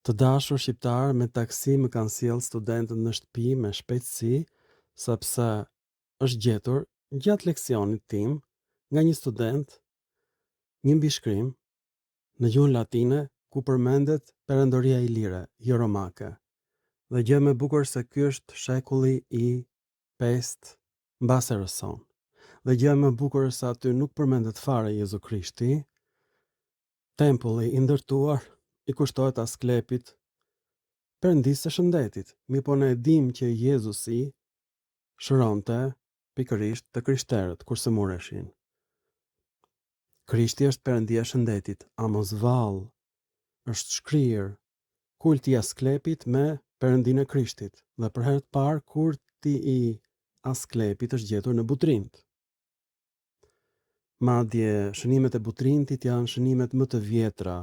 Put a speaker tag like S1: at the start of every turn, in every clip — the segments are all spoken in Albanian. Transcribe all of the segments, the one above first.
S1: Të dashur shqiptar, me taksi më kanë sjellë studentët në shtëpi me shpejtësi, sepse është gjetur gjatë leksionit tim nga një student një mbishkrim në gjuhën latine ku përmendet Perandoria Ilire, jo romake. Dhe gjë më e bukur se ky është shekulli i 5 mbas erës sonë. Dhe gjë më e bukur se aty nuk përmendet fare Jezu Krishti. Tempulli i ndërtuar i kushtohet Asklepit, Perëndisë së shëndetit. Po ne e dim që Jezusi shëronte pikërisht të krishterët kur së mureshin. Krishti është Perëndia e shëndetit. Amos vallë është shkrirë kulti i Asklepit me Perëndinë e Krishtit. Dhe për herë të parë kulti i Asklepit është gjetur në Butrint. Madje shënimet e Butrintit janë shënimet më të vjetra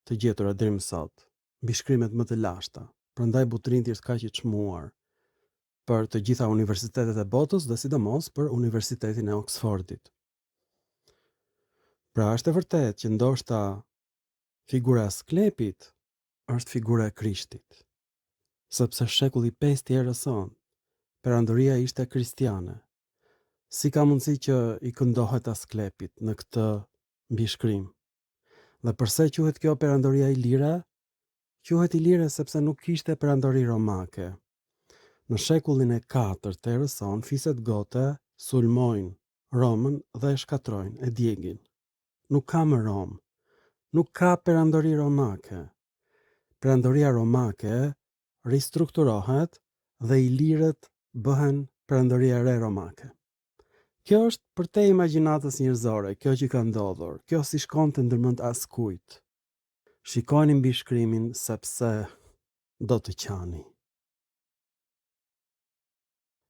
S1: të gjetura deri më sot, mbishkrimet më të lashta. Prandaj Butrinti është kaq i çmuar për të gjitha universitetet e botës dhe sidomos për Universitetin e Oxfordit. Pra është e vërtetë që ndoshta figura e Asklepit është figura e Krishtit, sepse shekulli 5 i erës sonë, perandoria ishte kristiane. Si ka mundësi që i këndohet Asklepit në këtë mbishkrim? Dhe përse quhet kjo perandoria ilire? Quhet ilire sepse nuk kishte perandori romake. Në shekullin e 4 të erës sonë, fiset gote sulmojnë Romën dhe e shkatrojnë, e djegin. Nuk ka më Romë, nuk ka perandori romake. Perandoria romake ristrukturohet dhe ilirët bëhen perandoria e re romake. Kjo është për te imagjinatës njerëzore, kjo që ka ndodhur, kjo si shkon të ndërmend askujt. Shikoni mbishkrimin sepse do të qani.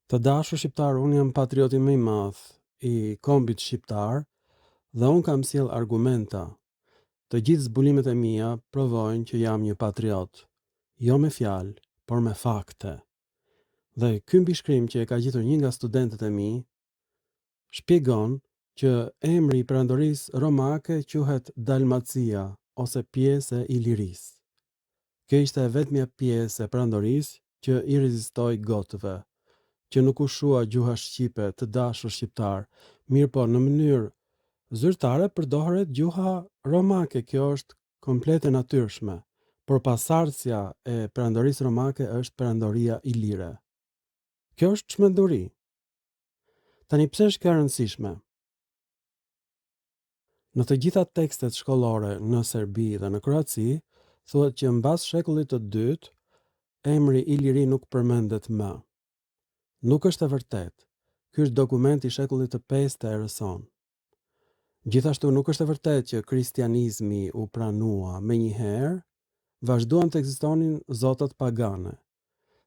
S1: Të dashur shqiptar, unë jam patrioti më i madh i kombit shqiptar dhe unë kam sjell argumenta. Të gjithë zbulimet e mia provojnë që jam një patriot, jo me fjalë, por me fakte. Dhe ky mbishkrim që e ka gjetur një nga studentët e mi shpjegon që emri i perandorisë romake quhet Dalmacia ose pjesë e Ilirisë. Kjo ishte vetmja pjesë e perandorisë që i rezistoi gotëve, që nuk u shua gjuha shqipe, të dashur shqiptar, mirë po në mënyrë zyrtare përdoret gjuha romake. Kjo është komplet e natyrshme, por pasardhësia e perandorisë romake është perandoria ilire. Kjo është çmenduri. Tani pse është kjo e rëndësishme? Në të gjitha tekstet shkollore në Serbi dhe në Kroaci, thuhet që mbas shekullit të dytë, emri Iliri nuk përmendet më. Nuk është e vërtetë. Ky është dokument i shekullit të 5 të erës sonë. Gjithashtu nuk është e vërtetë që kristianizmi u pranua menjëherë, vazhduan të ekzistonin zotat pagane.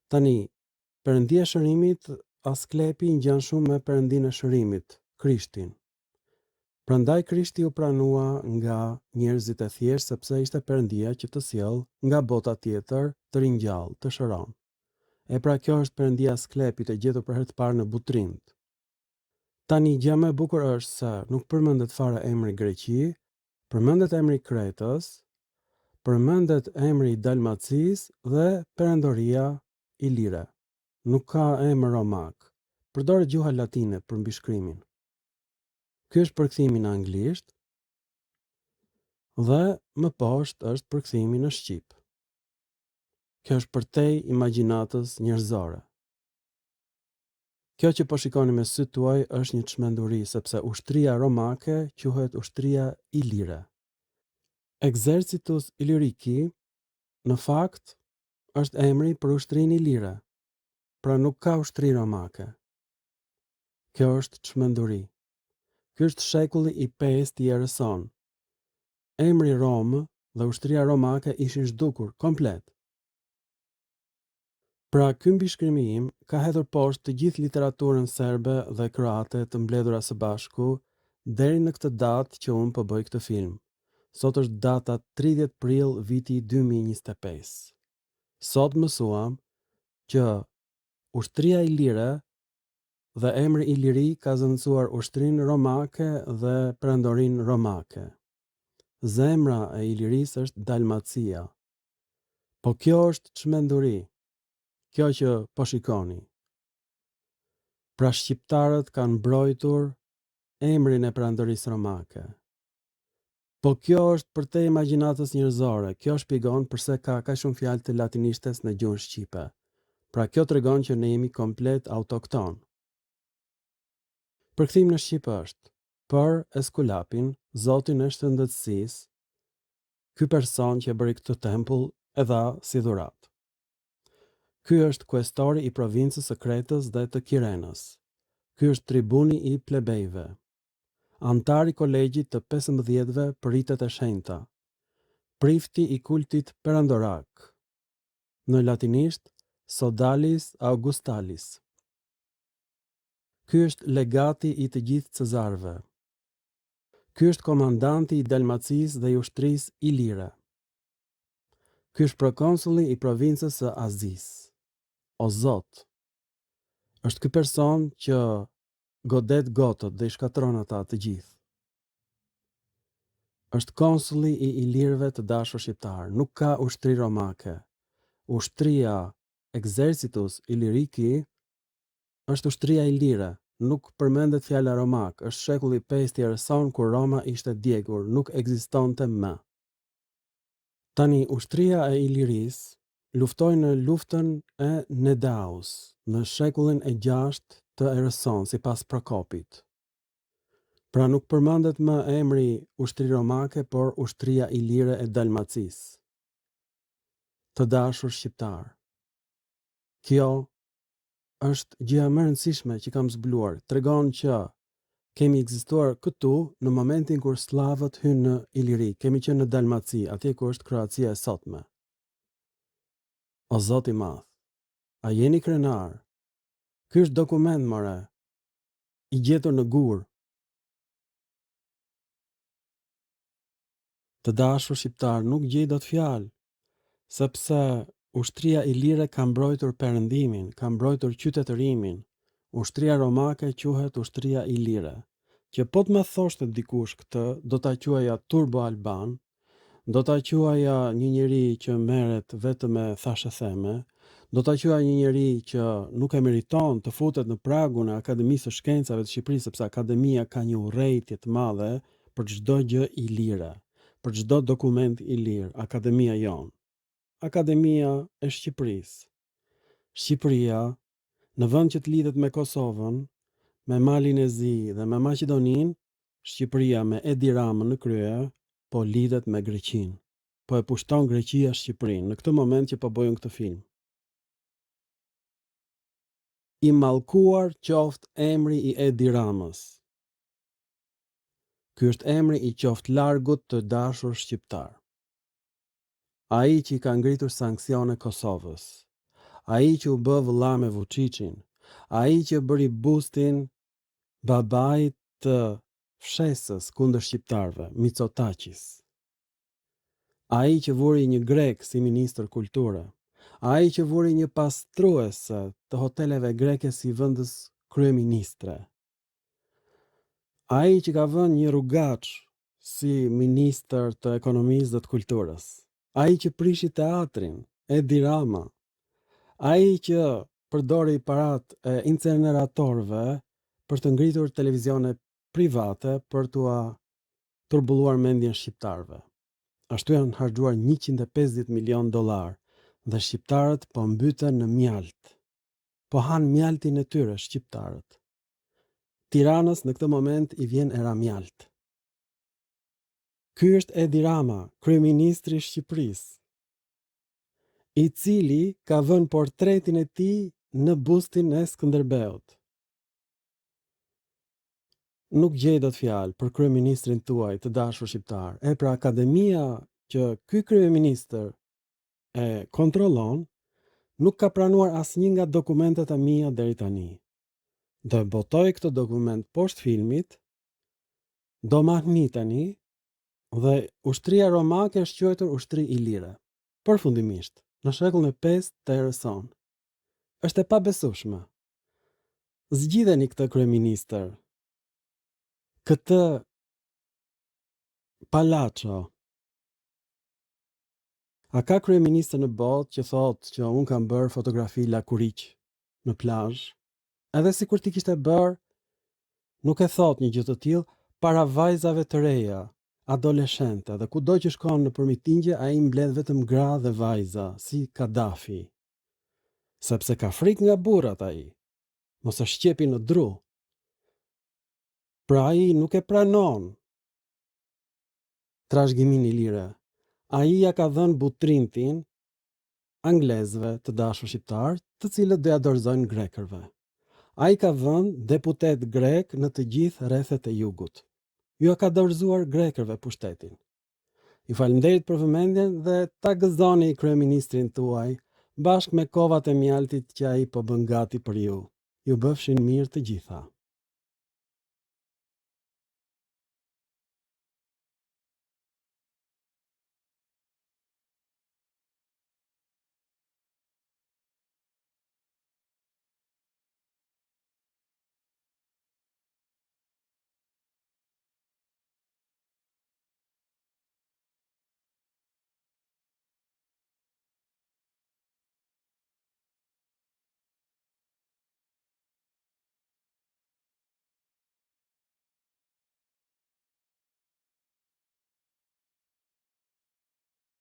S1: Tani, Perëndia e shërimit, Asklepi ngjan shumë me Perëndinë e shërimit, Krishtin. Prandaj Krishti u pranua nga njerëzit e thjeshtë sepse ishte Perëndia që të sjell nga bota tjetër të ringjall, të shëron. E pra kjo është Perëndia e Asklepit e gjetur për herë të parë në Butrint. Tani gjë më e bukur është se nuk përmendet fare emri Greqi, përmendet emri Kretës, përmendet emri Dalmacis dhe perandoria ilire. Nuk ka emër romak. Përdoret gjuha latine për mbishkrimin. Ky është përkthimi në anglisht dhe më poshtë është përkthimi në shqip. Kjo është përtej imagjinatës njerëzore. Kjo që po shikoni me sytë tuaj është një çmenduri sepse ushtria romake quhet ushtria ilire. Exercitus Illyriki në fakt është emri për ushtrinë ilire. Pra nuk ka ushtri romake. Kjo është çmenduri. Ky është shekulli i 5 i erës sonë. Emri Romë dhe ushtria romake ishin zhdukur komplet. Pra ky mbishkrimi im ka hedhur poshtë të gjithë literaturën serbe dhe kroate të mbledhura së bashku deri në këtë datë që unë po bëj këtë film. Sot është data 30 prill viti 2025. Sot mësuam që ushtria ilire dhe emri Iliri ka zëvendësuar ushtrinë romake dhe perandorinë romake. Zemra e Ilirisë është Dalmacia. Po kjo është çmenduri, kjo që po shikoni. Pra shqiptarët kanë mbrojtur emrin e perandorisë romake. Po kjo është për te imagjinatës njerëzore, kjo shpjegon pse ka kaq shumë fjalë të latinishtes në gjuhën shqipe. Pra kjo tregon që ne jemi komplet autokton. Përkthimi në shqip është: për Eskulapin, zotin e shëndetësisë, ky person që bëri këtë tempull e dha si dhuratë. Ky është kuestori i provincës së Kretës dhe të Kirenës. Ky është tribuni i plebejve. Antar i kolegjit të 15-ve për ritet e shenjta. Prifti i kultit perandorak. Në latinisht, Sodalis Augustalis. Ky është legati i të gjithë cezarëve. Ky është komandanti i Dalmacisë dhe i ushtrisë ilire. Ky është prokonsulli i provincës së Azisë. O Zot, është ky person që godet gotët dhe i shkatron ata të gjithë. Është konsulli i ilirëve të dashur shqiptar, nuk ka ushtri romake. Ushtria Exercitus Illyricii është ushtria ilire, nuk përmendet fjala romak, është shekulli 5 i erëson kur Roma ishte djegur, nuk ekzistonte më. Tani ushtria e Ilirisë luftoi në luftën e Nedaus në shekullin e 6 të erëson sipas Prokopit. Pra nuk përmendet më emri ushtri romake, por ushtria ilire e Dalmacisë. Të dashur shqiptar, kjo është gjëja më e rëndësishme që kam zbuluar. Tregon që kemi ekzistuar këtu në momentin kur slavët hynë në Iliri, kemi qenë në Dalmaci, atje ku është Kroacia e sotme. O Zot i madh, a jeni krenar? Ky është dokument, more, i gjetur në gur. Të dashur shqiptar, nuk gjej dot fjalë, sepse ushtria ilire ka mbrojtur perëndimin, ka mbrojtur qytetërimin. Ushtria romake quhet ushtria ilire. Që po të më thoshte dikush këtë, do ta quaja turbo alban, do ta quaja një njeri që merret vetëm me thashë theme, do ta quaja një njeri që nuk e meriton të futet në pragun e Akademisë së Shkencave të Shqipërisë, sepse akademia ka një urrëtie të madhe për çdo gjë ilire, për çdo dokument ilir, akademia jon. Akademia e Shqipërisë. Shqipëria, në vend që të lidhet me Kosovën, me Malin e Zi dhe me Maqedoninë, Shqipëria me Edi Ramën në krye, po lidhet me Greqinë. Po e pushton Greqia Shqipërinë në këtë moment që po bëjmë këtë film. I mallkuar qoftë emri i Edi Ramës. Ky është emri i qoftë largut të dashur shqiptar. Ai që i ka ngritur sanksione Kosovës. Ai që u bë vëlla me Vučićin. Ai që bëri bustin babait të fshesës kundër shqiptarëve, Mitsotakis. Ai që vuri një grek si ministër kulture. Ai që vuri një pastruese të hoteleve greke si vendës kryeministre. Ai që ka vënë një rrugaç si ministër të ekonomisë dhe të kulturës. Ai që prishi teatrin, Edi Rama. Ai që përdori paratë e inceneratorëve për të ngritur televizione private për t'ua turbulluar mendjen shqiptarëve. Ashtu janë harxuar $150 milion dhe shqiptarët po mbyten në mjalt. Po han mjaltin e tyre shqiptarët. Tiranës në këtë moment i vjen era mjalt. Ky është Edi Rama, kryeministri i Shqipërisë, i cili ka vënë portretin e tij në bustin e Skënderbeut. Nuk gjej dot fjalë për kryeministrin tuaj të dashur shqiptar. E pra akademia që ky kryeministër e kontrollon nuk ka pranuar asnjë nga dokumentet e mia deri tani. Do e botoj këtë dokument poshtë filmit, do mahniteni dhe ushtria romake është quajtur ushtri ilire. Përfundimisht, në shekullin e 5 të erës sonë. Është e pabesueshme. Zgjidheni këtë kryeministër, këtë palaço, A ka kryeministër në botë që thotë që unë kam bërë fotografi lakuriq në plazh, edhe sikur ti kishte bërë, nuk e thot një gjë të tillë para vajzave të reja, adoleshente, dhe kudo që shkon nëpër mitingje ai mbledh vetëm gra dhe vajza, si Kadafi. Sepse ka frikë nga burrat ai, mos e shqepi në dru. Pra ai nuk e pranon trashëgimin i lire. Ai ja ka dhënë butrintin anglezëve të dashur shqiptar, të cilët do ja dorëzojnë grekërve. Ai ka dhënë deputet grek në të gjithë rrethet e jugut. Jo ka dorëzuar grekërve pushtetin. Ju falenderit për vëmendjen dhe ta gëzoni kryeministrin tuaj bashkë me kovat e mjaltit që ai po bën gati për ju. Ju bëfshin mirë të gjitha.